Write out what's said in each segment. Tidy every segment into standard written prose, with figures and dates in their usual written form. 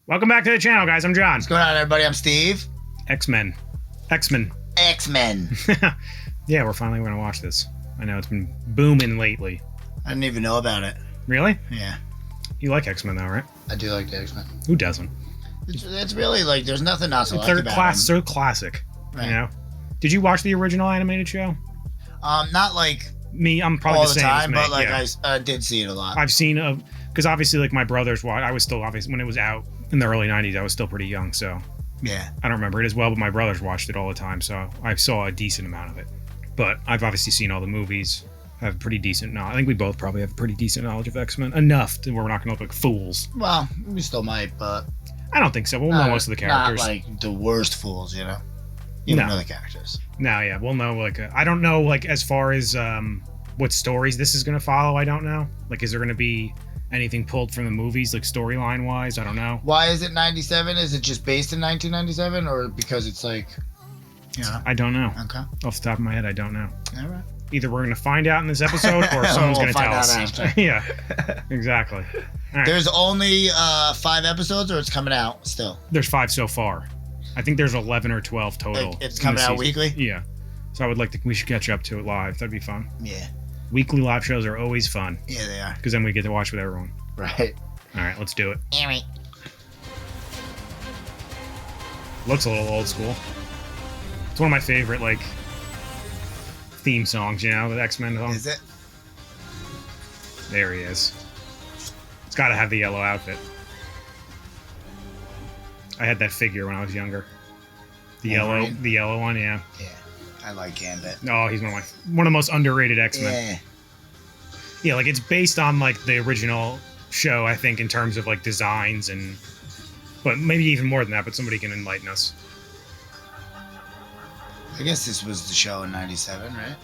Welcome back to the channel, guys. I'm John. What's going on, everybody? I'm Steve. X-Men. Yeah, we're finally going to watch this. I know it's been booming lately. I didn't even know about it. Really? Yeah. You like X-Men, though, right? I do like the X-Men. Who doesn't? It's really like, there's nothing not to like about them. They're classic. Right. You know? Did you watch the original animated show? Not like me. I'm probably all the the same time, as me. but like yeah. I did see it a lot. I've seen because obviously like my brothers watched. I was still obviously when it was out in the early '90s. I was still pretty young, so Yeah. I don't remember it as well. But my brothers watched it all the time, so I saw a decent amount of it. But I've obviously seen all the movies. I have pretty decent knowledge. I think we both probably have pretty decent knowledge of X-Men. Enough to where we're not going to look like fools. Well, we still might, but I don't think so. We'll know most of the characters. Not like the worst fools, you know. You don't know the characters. No, yeah, we'll know. Like, I don't know. Like, as far as what stories this is going to follow, I don't know. Like, is there going to be anything pulled from the movies, like storyline wise? I don't know. Why is it 97? Is it just based in 1997, or because it's like, you know? I don't know. Okay. Off the top of my head, I don't know. All right. Either we're going to find out in this episode, or someone's going to tell us. After. Yeah, exactly. All right. There's only 5 episodes, or it's coming out still? There's 5 so far. I think there's 11 or 12 total. Like, it's coming out weekly? Yeah. So I would like to. We should catch up to it live. That'd be fun. Yeah. Weekly live shows are always fun. Yeah, they are. Because then we get to watch with everyone. Right. All right, let's do it. All right. Looks a little old school. It's one of my favorite like theme songs. You know, the X-Men song. Is it? There he is. It's got to have the yellow outfit. I had that figure when I was younger. The yellow one, yeah. Yeah, I like Gambit. Oh, he's one of the most underrated X-Men. Yeah. Yeah, like it's based on like the original show, I think, in terms of like designs and, but maybe even more than that. But somebody can enlighten us. I guess this was the show in '97, right?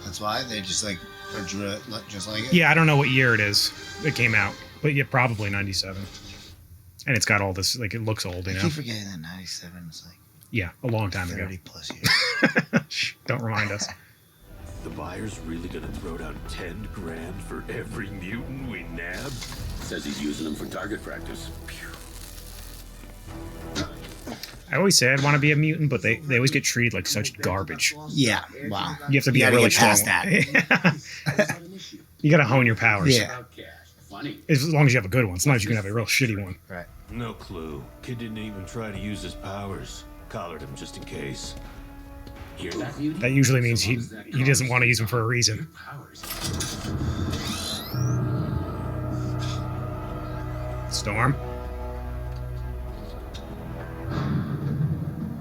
That's why they just like drew it just like it. Yeah, I don't know what year it is. It came out, but yeah, probably '97. And it's got all this, like, it looks old, you know? I keep forgetting that 97 is like... Yeah, a long time 30 ago. plus years. Shh, don't remind us. The buyer's really gonna throw down 10 grand for every mutant we nab? Says he's using them for target practice. I always say I'd want to be a mutant, but they always get treated like such garbage. Yeah, wow. You have to be a really strong that. You got to hone your powers. Yeah. As long as you have a good one. Sometimes you can have a real shitty one. Right. No clue. Kid didn't even try to use his powers. Collared him just in case. Hear that? That usually means he doesn't want to use them for a reason. Storm.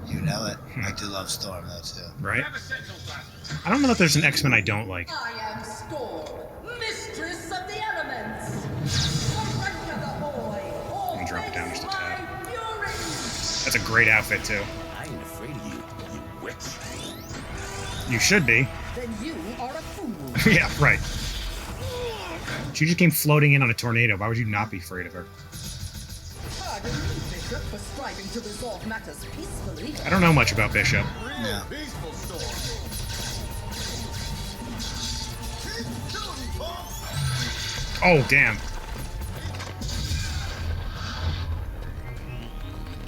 You know it. I do love Storm, though, too. Right? I don't know if there's an X-Men I don't like. I am Storm, mistress of the elements. Surrender the boy. Let me drop it down just a tad. Fury. That's a great outfit, too. I ain't afraid of you, you witch. You should be. Then you are a fool. Yeah, right. She just came floating in on a tornado. Why would you not be afraid of her? Pardon me, Bishop, for striving to resolve matters peacefully. I don't know much about Bishop. Yeah. Oh, damn.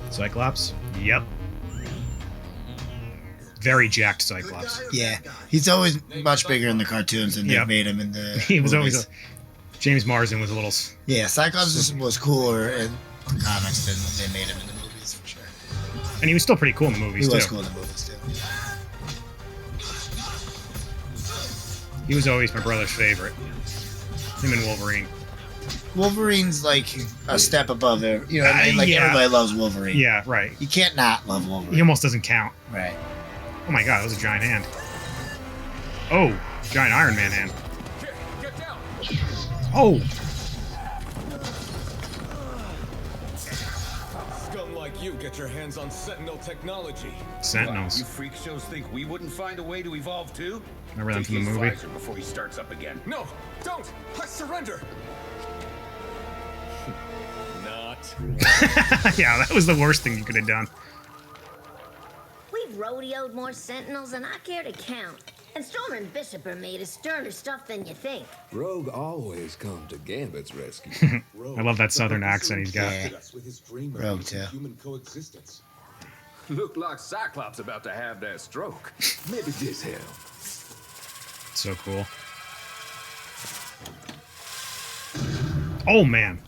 Cyclops? Yep. Very jacked Cyclops. Yeah. He's always much bigger in the cartoons than Yep. they've made him in the He was movies. always James Marsden was a little... Yeah, Cyclops was cooler in comics than they made him in the movies, for sure. And he was still pretty cool in the movies, He was too. cool in the movies, too. He was always my brother's favorite. Him and Wolverine. Wolverine's like a step above it. You know what I mean? Like, Yeah. everybody loves Wolverine. Yeah, right. You can't not love He Wolverine. almost doesn't count. Right. Oh my god, that was a giant hand. Oh, giant Iron Man hand. Oh! Scum like you get your hands on Sentinel technology. Sentinels. You freak shows think we wouldn't find a way to evolve too? Remember them Take from the his movie? visor before he starts up again. No, don't! I surrender! Not. Yeah, that was the worst thing you could have done. We've rodeoed more sentinels than I care to count. And Storm and Bishop are made of sterner stuff than you think. Rogue always come to Gambit's rescue. I love that southern accent he's got. Yeah. Rogue too. Human coexistence. Look like Cyclops about to have that stroke. Maybe this help. So cool. Oh man.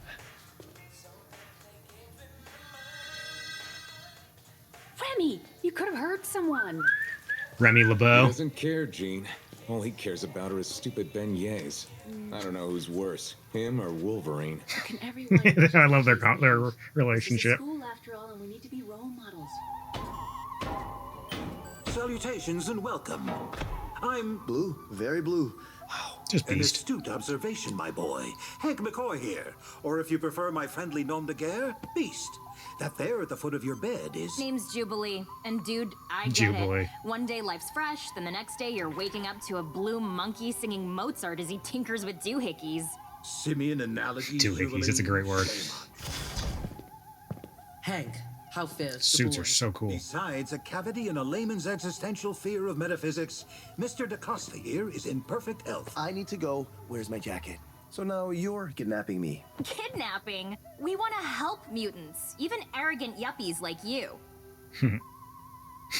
Remy, you could have hurt someone. Remy He LeBeau. doesn't care, Jean. All he cares about are his stupid beignets. I don't know who's worse, him or Wolverine. Can everyone I love their This relationship. is school after all, and we need to be role models. Salutations and welcome. I'm Blue, very blue. Just an beast. astute observation, my boy. Hank McCoy here. Or if you prefer my friendly nom de guerre, Beast. That there at the foot of your bed is... Name's Jubilee. And dude, I get Jubilee. it. One day life's fresh, then the next day you're waking up to a blue monkey singing Mozart as he tinkers with doohickeys. Simian analogies, Doohickeys, that's a great word. Hank, how fares Suits the are boy? so cool. Besides a cavity and a layman's existential fear of metaphysics, Mr. DaCosta here is in perfect health. I need to go. Where's my jacket? So now you're kidnapping me. Kidnapping? We want to help mutants, even arrogant yuppies like you.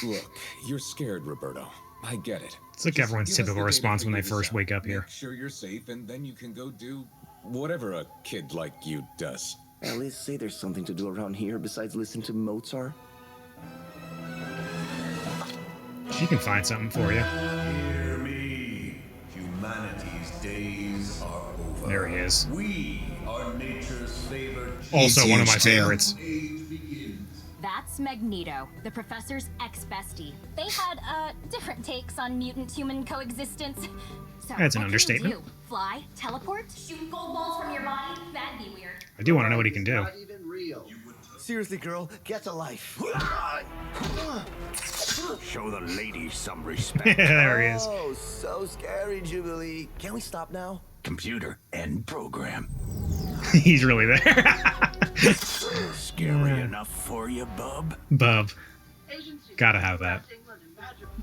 Look, you're scared, Roberto. I get it. It's like everyone's Give us typical the data response to when they figure this first out. wake up here. Make sure you're safe, and then you can go do whatever a kid like you does. At least say there's something to do around here besides listen to Mozart. She can find something for you. Hear me. Humanity's days are over. There he is. We are nature's favorite. Also one of my huge, too. favorites. Age begins. That's Magneto, the professor's ex-bestie. They had, different takes on mutant-human coexistence. So, That's an what understatement. Can you do? Fly? Teleport? Shoot gold balls from your body? That'd be weird. I do want to know what he can do. Not even real. Seriously, girl, get a life. Show the ladies some respect. There he is. Oh, so scary, Jubilee. Can we stop now? Computer end program. He's really there. Scary enough for you, bub? Bub. Gotta have that.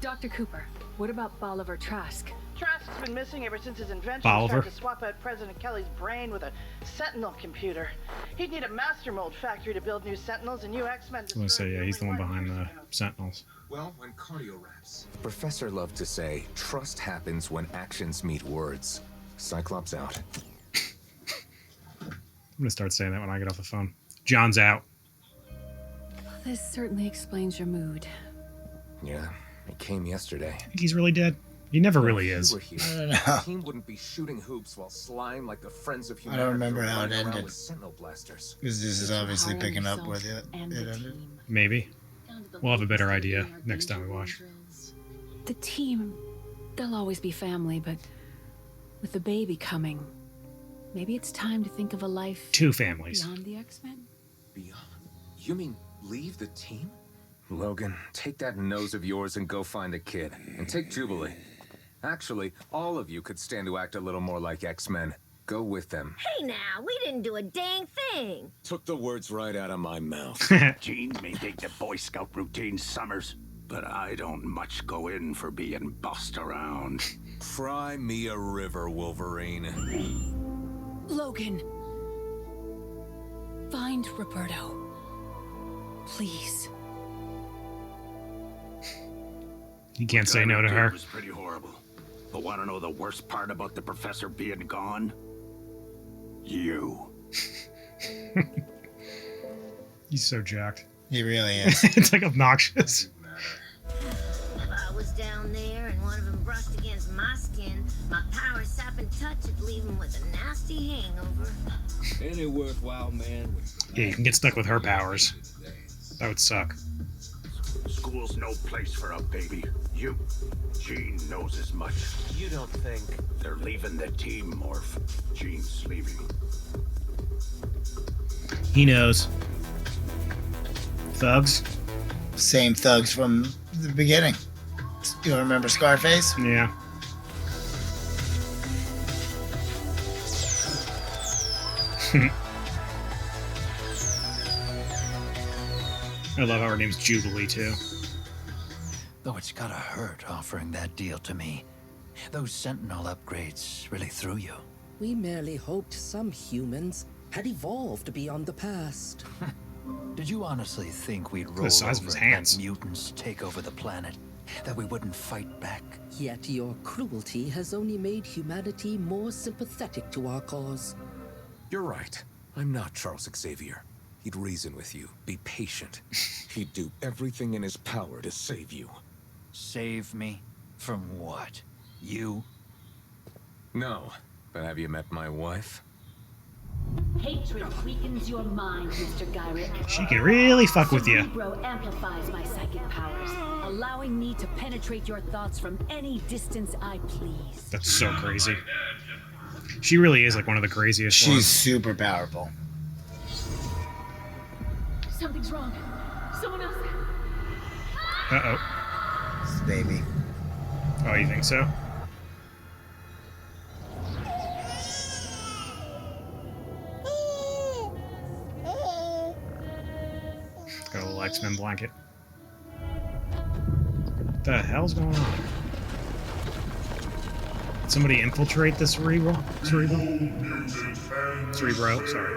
Dr. Cooper, what about Bolivar Trask? Trask's been missing ever since his invention Bolivar. started to swap out President Kelly's brain with a Sentinel computer. He'd need a master mold factory to build new Sentinels, and you X-Men... I want to say, yeah, he's the one behind the Sentinels. Well, when cardio wraps. Professor loved to say, trust happens when actions meet words. Cyclops out. I'm gonna start saying that when I get off the phone. John's out. This certainly explains your mood. Yeah, it came yesterday. Think he's really dead? He never really is. I don't know. The team wouldn't be shooting hoops while slime like the Friends of I Humanity. don't remember how it running around ended. with Sentinel blasters. Because this is obviously Hire picking up yourself where it and the ended. team. Maybe. Down to the We'll have a better latest idea state-of-the-art next time we danger watch. drills. The team, they'll always be family, but with the baby coming, maybe it's time to think of a life Two families. beyond the X-Men. Beyond? You mean leave the team? Logan, take that nose of yours and go find the kid. And take Jubilee. Actually, all of you could stand to act a little more like X-Men. Go with them. Hey now, we didn't do a dang thing. Took the words right out of my mouth. Jean may dig the Boy Scout routine, Summers, but I don't much go in for being bossed around. Fry me a river, Wolverine. Logan, find Roberto. Please. You can't say no to her. It was pretty horrible. But want to know the worst part about the professor being gone? You. He's so jacked. He really is. It's like obnoxious. If I was down there and one of them brushed against my skin, my power sapping touch would leave him with a nasty hangover. Any worthwhile man would... Yeah, you can get stuck with her powers. That would suck. School's no place for a baby. You, Jean knows as much. You don't think... They're leaving the team, Morph. Jean's leaving. He knows. Thugs? Same thugs from the beginning. You remember Scarface? Yeah. I love how her name's Jubilee, too. Though it's gotta hurt offering that deal to me. Those Sentinel upgrades really threw you. We merely hoped some humans had evolved beyond the past. Did you honestly think we'd The roll size of over his and hands. let mutants take over the planet? That we wouldn't fight back? Yet your cruelty has only made humanity more sympathetic to our cause. You're right. I'm not Charles Xavier. He'd reason with you, be patient. He'd do everything in his power to save you. Save me? From what? You? No, but have you met my wife? Hatred weakens your mind, Mr. Gyrick. She can really fuck with you. Cerebro amplifies my psychic powers, allowing me to penetrate your thoughts from any distance I please. That's so crazy. She really is like one of the craziest She's ones. super powerful. Something's wrong. Someone else. Uh-oh. This baby. Oh, you think so? Got a little X-Men blanket. What the hell's going on? Did somebody infiltrate the Cerebro? Cerebro, sorry.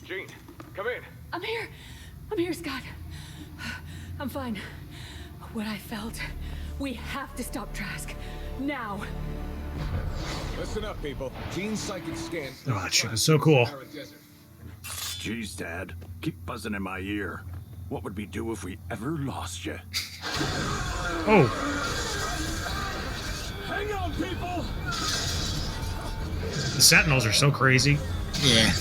Jean, come in. I'm here. I'm here, Scott. I'm fine. What I felt. We have to stop Trask. Now. Listen up, people. Jean's psychic scan. Oh, that shit was so cool. Jeez, Dad. Keep buzzing in my ear. What would we do if we ever lost you? Oh. Hang on, people! The Sentinels are so crazy. Yeah.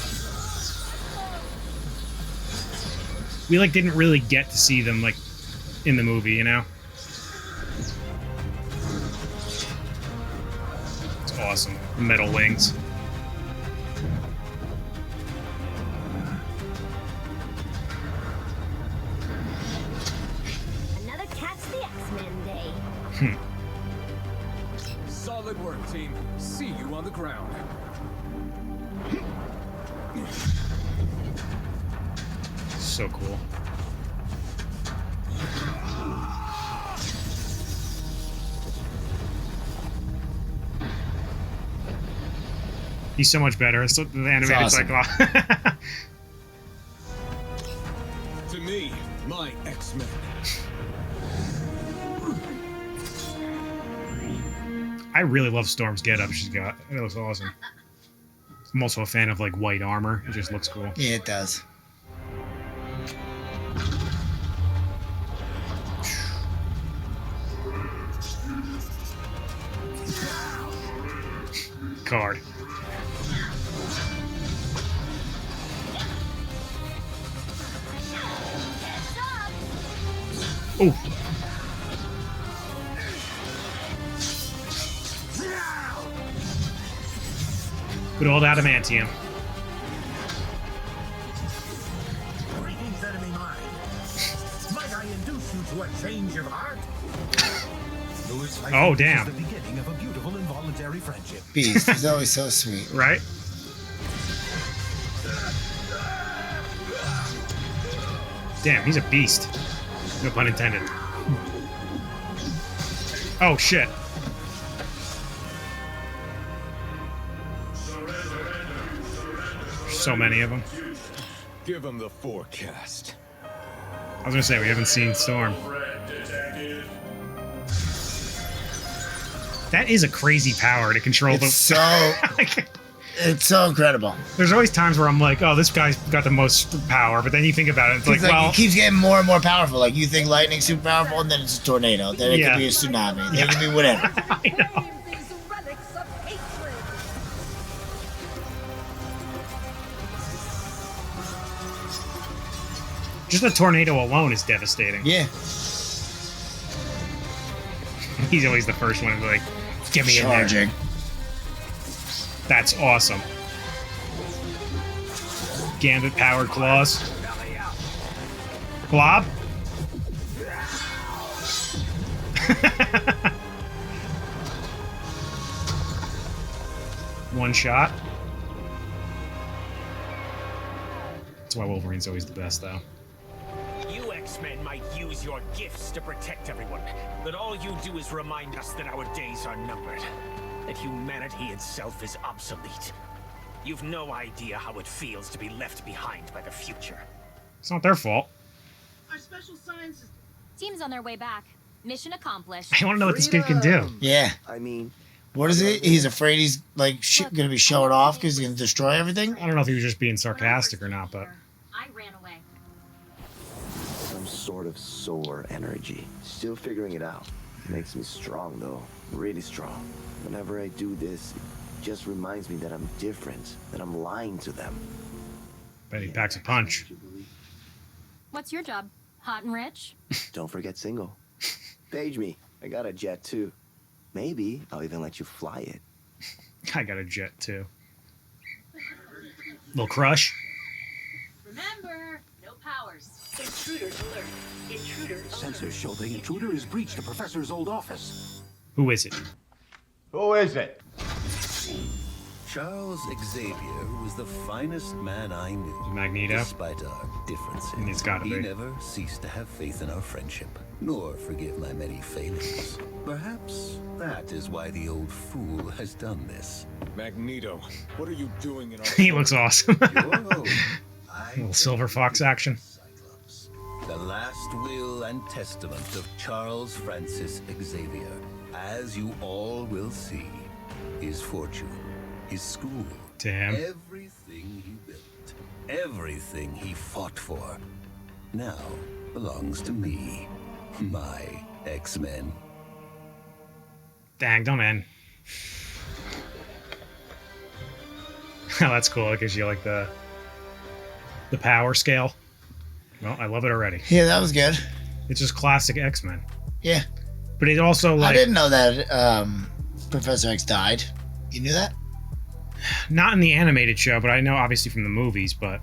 We like didn't really get to see them like in the movie, you know? It's awesome. Metal wings. Another Catch the X-Men day. Solid work, team. See you on the ground. So cool. He's so much better. It's the animated awesome. Cyclops. To me, my X-Men. I really love Storm's getup she's got. It looks awesome. I'm also a fan of like white armor. It just looks cool. Yeah, it does. Card. Oh. Good old adamantium. Greetings, enemy mine. Might I induce you to a change of heart? Oh, damn. The beginning of a beautiful involuntary friendship. Beast. He's always so sweet. Right? Damn, he's a beast. No pun intended. Oh, shit. So many of them. Give him the forecast. I was gonna say, we haven't seen Storm. That is a crazy power to control It's the... so... It's so incredible. There's always times where I'm like, oh, this guy's got the most power, but then you think about it, it's like, well... it keeps getting more and more powerful. Like, you think lightning's super powerful, and then it's a tornado. Then it Yeah. could be a tsunami. Then it could be whatever. I know. These relics of hatred. Just a tornado alone is devastating. Yeah. He's always the first one to be like, get me in Charging. there. That's awesome. Gambit powered claws. Glob? one shot. That's why Wolverine's always the best, though. You X-Men might use your gifts to protect everyone, but all you do is remind us that our days are numbered, that humanity itself is obsolete. You've no idea how it feels to be left behind by the future. It's not their fault. Our special sciences Team's on their way back. Mission accomplished. I want to know what this kid can do. Yeah. I mean, What is it? He's afraid he's like going to be showing off because he's going to destroy everything? I don't know if he was just being sarcastic or not, but I ran away. some sort of solar energy. Still figuring it out. Makes me strong, though. Really strong. Whenever I do this, it just reminds me that I'm different, that I'm lying to them. bet he packs a punch. What's your job? Hot and rich? Don't forget single. Page me. I got a jet, too. Maybe I'll even let you fly it. I got a jet, too. Little crush. Remember, no powers. Intruders alert. Intruder alert. Sensors show the intruder has breached the professor's old office. Who is it? Who is it? Charles Xavier was the finest man I knew. Magneto? Despite our differences, It's gotta he be. never ceased to have faith in our friendship, nor forgive my many failings. Perhaps that is why the old fool has done this. Magneto, what are you doing in our... He looks awesome. Your home, Little Silver Fox action. the last will and testament of Charles Francis Xavier, as you all will see, his fortune, his school, Damn. everything he built, everything he fought for, now belongs to me, my X-Men. Dang, don't end. Oh, that's cool. It gives you like the power scale. Well, I love it already. Yeah, that was good. It's just classic X-Men. Yeah. But it also like I didn't know that Professor X died. You knew that? not in the animated show, but I know obviously from the movies, but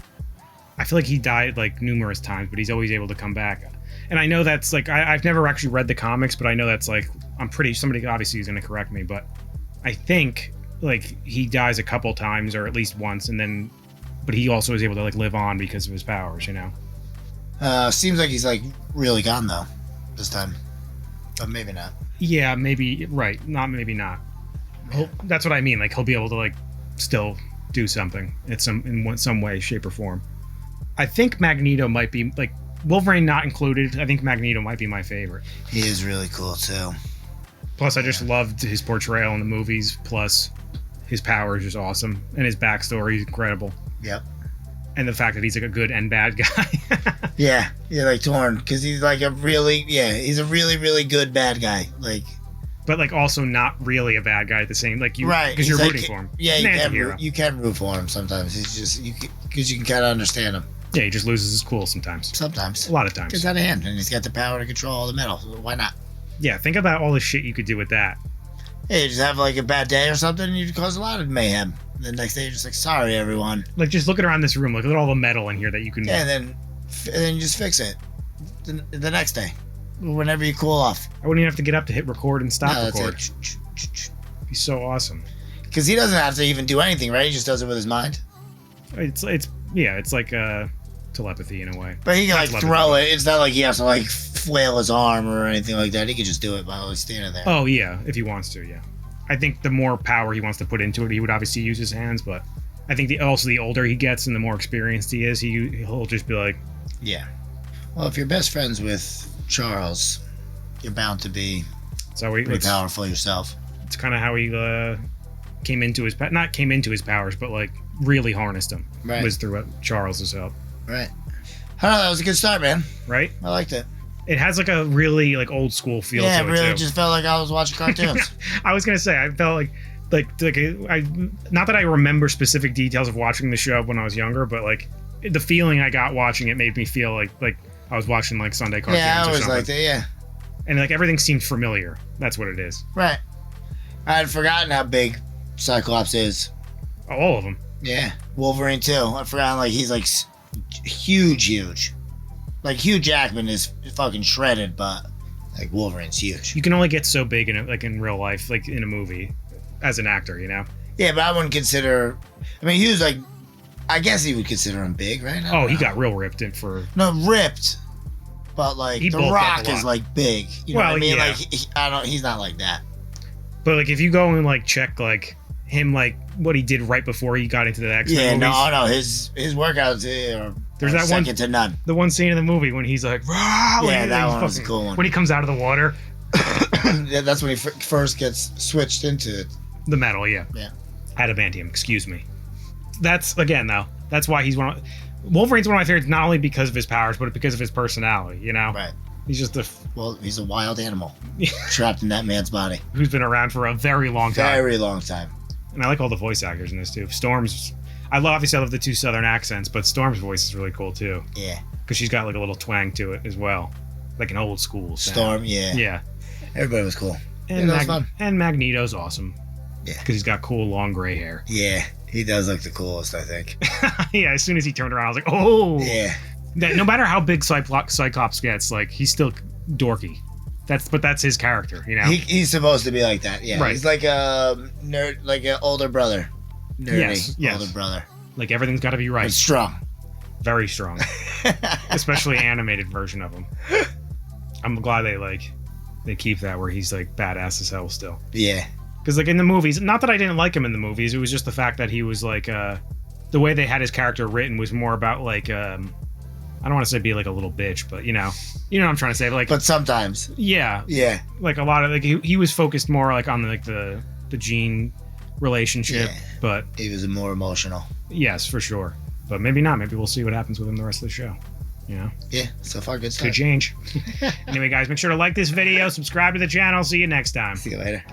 I feel like he died like numerous times, but he's always able to come back. And I know that's like I've never actually read the comics, but I know that's like somebody obviously is going to correct me, but I think like he dies a couple times or at least once, and then but he also is able to like live on because of his powers, you know. Seems like he's like really gone though this time, but maybe not. Yeah, maybe right. Not maybe not. That's what I mean. Like he'll be able to like still do something in some way, shape, or form. I think Magneto might be like Wolverine not included. I think Magneto might be my favorite. He is really cool too. Plus, I just loved his portrayal in the movies. Plus, his power is just awesome, and his backstory is incredible. Yep. And the fact that he's like a good and bad guy. Yeah, you're like torn because he's like he's a really, really good bad guy. Like, but like also not really a bad guy at the same like you right? because you're He's rooting like, for him. Yeah, He's an anti-hero. you can root for him sometimes. He's just because you can kind of understand him. Yeah, he just loses his cool sometimes. Sometimes, a lot of times. Gets out of hand, and he's got the power to control all the metal. So why not? Yeah, think about all the shit you could do with that. Yeah, you just have like a bad day or something, and you cause a lot of mayhem. And the next day, you're just like, sorry, everyone. Like, just looking around this room, look at all the metal in here that you can... Yeah, and then you just fix it the next day, whenever you cool off. I wouldn't even have to get up to hit record and stop No, record. that's it. He's so awesome. Because he doesn't have to even do anything, right? He just does it with his mind. It's like telepathy in a way. But he can Not like telepathy. throw it. It's not like he has to like flail his arm or anything like that. He can just do it while he's standing there. Oh, yeah, if he wants to, yeah. I think the more power he wants to put into it, he would obviously use his hands, but I think also the older he gets and the more experienced he is, he'll just be like... Yeah. Well, if you're best friends with Charles, you're bound to be pretty powerful yourself. It's kind of how he came into his... Not came into his powers, but like really harnessed them. Right. Was through Charles's help. Right. I don't know, that was a good start, man. Right? I liked it. It has like a really like old school feel yeah, to it it really too. just felt like I was watching cartoons. I was gonna say I felt like I not that I remember specific details of watching the show when I was younger, but like the feeling I got watching it made me feel like I was watching like Sunday cartoons. Yeah, I or always something. liked it, yeah. And like everything seemed familiar. That's what it is. Right. I had forgotten how big Cyclops is. Oh, all of them. Yeah. Wolverine too. I forgot like he's like huge. Like Hugh Jackman is fucking shredded, but like Wolverine's huge. You can only get so big in real life, like in a movie, as an actor. You know, Yeah, but I wouldn't consider. I mean, he was like, I guess he would consider him big, right? Oh, he got real ripped in for. No, ripped. But like He The bulked up Rock a lot. is like big. You know Well, what I mean? yeah. Like I don't. He's not like that. But like, if you go and like check like him, like what he did right before he got into the X-Men Yeah, movies. no. His workouts are There's that second one to none. The one scene in the movie when he's like, "Rah!" Yeah, when that he's one was a fucking- cool one. When he comes out of the water, Yeah, that's when he first gets switched into it. the metal, yeah, Yeah. adamantium. Excuse me. That's again though. That's why he's one. Wolverine's one of my favorites, not only because of his powers, but because of his personality. You know, Right. He's just a Well, he's a wild animal trapped in that man's body. who's been around for a very long time. Very long time. And I like all the voice actors in this too. Storm's, obviously I love the two Southern accents, but Storm's voice is really cool too. Yeah. Because she's got like a little twang to it as well, like an old school sound. Storm, yeah. Yeah. Everybody was cool. And, Yeah, that was fun. and Magneto's awesome. Yeah. Because he's got cool long gray hair. Yeah, he does look the coolest, I think. Yeah, as soon as he turned around, I was like, oh. Yeah. That, no matter how big Cyclops gets, like he's still dorky. But that's his character, you know. He's supposed to be like that. Yeah, Right. he's like a nerd, like an older brother. Nerdy Yes. older brother. Like everything's got to be right. But strong. Very strong. Especially animated version of him. I'm glad they keep that where he's like badass as hell still. Yeah. Because like in the movies, not that I didn't like him in the movies, it was just the fact that he was like the way they had his character written was more about like I don't want to say be like a little bitch, but you know what I'm trying to say, like. But sometimes. Yeah. Yeah. Like a lot of like he was focused more like on like the Jean relationship, Yeah. but He was more emotional. yes, for sure. But maybe not. Maybe we'll see what happens with him the rest of the show. You know. Yeah. So far, good stuff. Could change. Anyway, guys, make sure to like this video, subscribe to the channel. See you next time. See you later.